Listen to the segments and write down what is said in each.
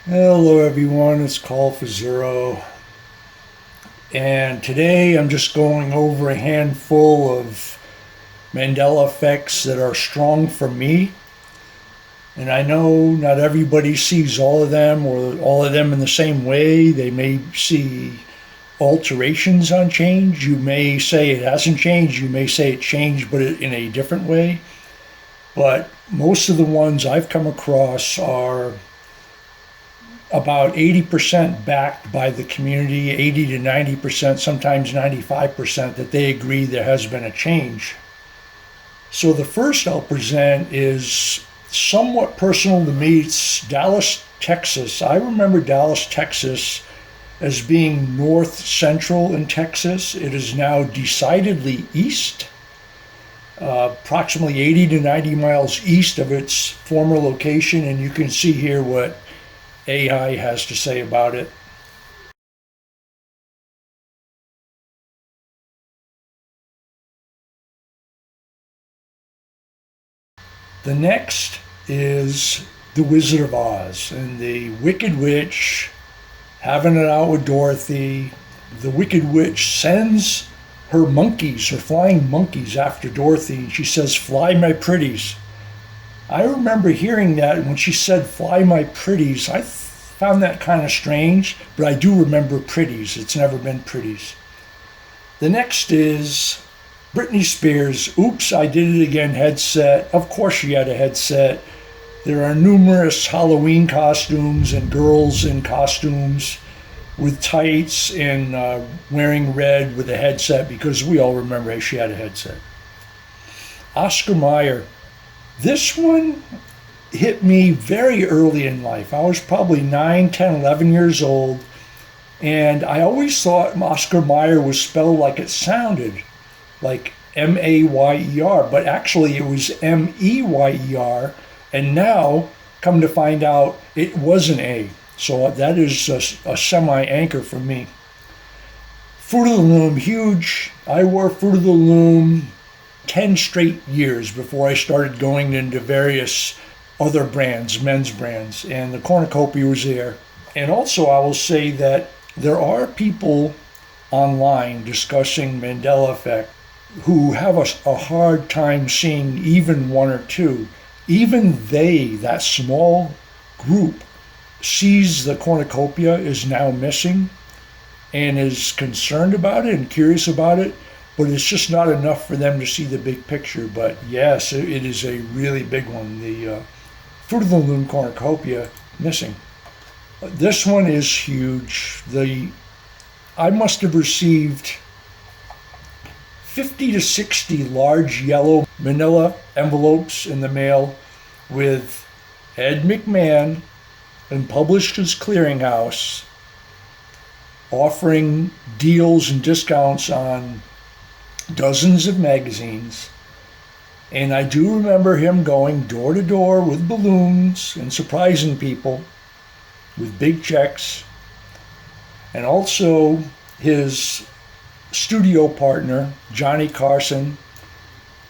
Hello everyone, it's Call for Zero, and today I'm just going over a handful of Mandela effects that are strong for me. And I know not everybody sees all of them or all of them in the same way. They may see alterations on change. You may say it hasn't changed. You may say it changed, but in a different way. But most of the ones I've come across are about 80% backed by the community, 80 to 90%, sometimes 95%, that they agree there has been a change. So the first I'll present is somewhat personal to me. It's Dallas, Texas. I remember Dallas, Texas as being north central in Texas. It is now decidedly east, approximately 80 to 90 miles east of its former location, and you can see here what AI has to say about it. The next is The Wizard of Oz and the Wicked Witch having it out with Dorothy. The Wicked Witch sends her monkeys, her flying monkeys, after Dorothy, and she says, "Fly, my pretties." I remember hearing that when she said, "Fly, my pretties." I found that kind of strange, but I do remember pretties. It's never been pretties. The next is Britney Spears' "Oops, I Did It Again" headset. Of course she had a headset. There are numerous Halloween costumes and girls in costumes with tights and wearing red with a headset, because we all remember she had a headset. Oscar Mayer. This one hit me very early in life. I was probably 9, 10, 11 years old, and I always thought Oscar Mayer was spelled like it sounded, like Mayer, but actually it was Meyer, and now, come to find out, it was an A. So that is a semi-anchor for me. Fruit of the Loom, huge. I wore Fruit of the Loom 10 straight years before I started going into various other brands, men's brands, and the cornucopia was there. And also I will say that there are people online discussing Mandela Effect who have a hard time seeing even one or two. Even they, that small group, sees the cornucopia is now missing and is concerned about it and curious about it, but it's just not enough for them to see the big picture. But yes, it is a really big one. The Fruit of the Loom cornucopia missing. This one is huge. I must have received 50 to 60 large yellow manila envelopes in the mail with Ed McMahon and Publishers Clearinghouse offering deals and discounts on dozens of magazines. And I do remember him going door to door with balloons and surprising people with big checks. And also his studio partner, Johnny Carson,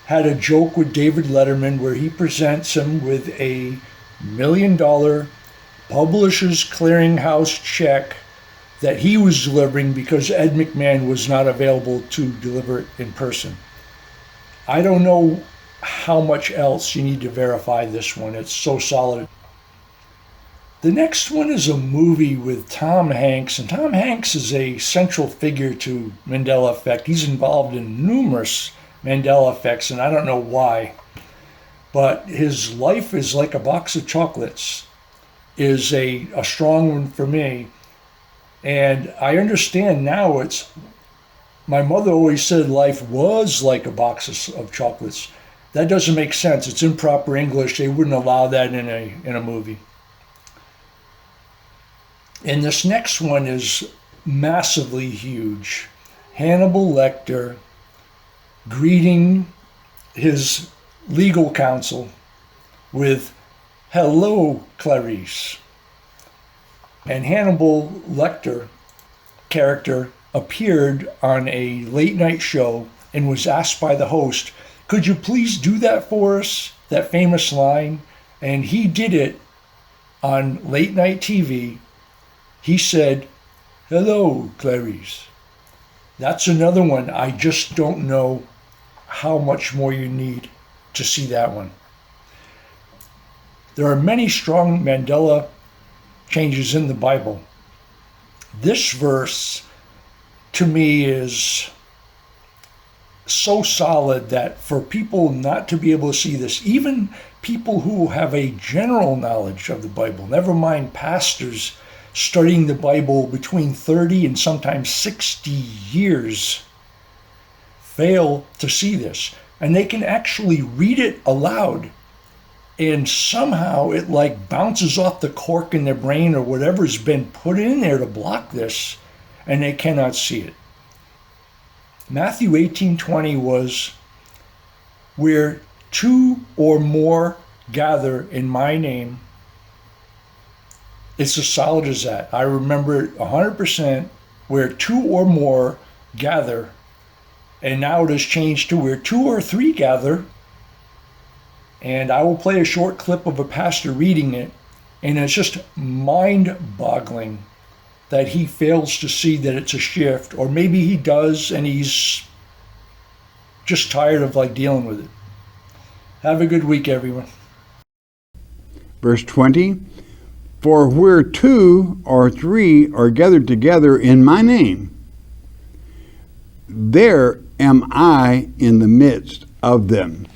had a joke with David Letterman where he presents him with a $1 million Publishers Clearinghouse check that he was delivering because Ed McMahon was not available to deliver it in person. I don't know how much else you need to verify this one. It's so solid. The next one is a movie with Tom Hanks, and Tom Hanks is a central figure to Mandela Effect. He's involved in numerous Mandela Effects, and I don't know why, but his Life is Like a Box of Chocolates is a strong one for me. And I understand now my mother always said life was like a box of chocolates. That doesn't make sense. It's improper English. They wouldn't allow that in a movie. And this next one is massively huge. Hannibal Lecter greeting his legal counsel with, "Hello, Clarice." And Hannibal Lecter character appeared on a late night show and was asked by the host, "Could you please do that for us?" That famous line. And he did it on late night TV, he said, "Hello, Clarice." That's another one. I just don't know how much more you need to see that one. There are many strong Mandela changes in the Bible. This verse, to me, is so solid that for people not to be able to see this, even people who have a general knowledge of the Bible, never mind pastors studying the Bible between 30 and sometimes 60 years, fail to see this. And they can actually read it aloud, and somehow it like bounces off the cork in their brain or whatever's been put in there to block this, and they cannot see it. Matthew 18:20 was, "Where two or more gather in my name," it's as solid as that. I remember it 100%, "where two or more gather," and now it has changed to "where two or three gather." And I will play a short clip of a pastor reading it, and it's just mind-boggling that he fails to see that it's a shift, or maybe he does and he's just tired of like dealing with it. Have a good week, everyone. Verse 20, "For where two or three are gathered together in my name, there am I in the midst of them."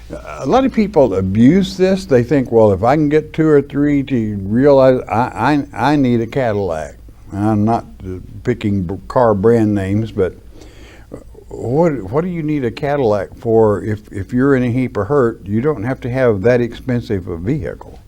A lot of people abuse this. They think, well, if I can get two or three to realize I need a Cadillac. I'm not picking car brand names, but what do you need a Cadillac for if you're in a heap of hurt? You don't have to have that expensive a vehicle.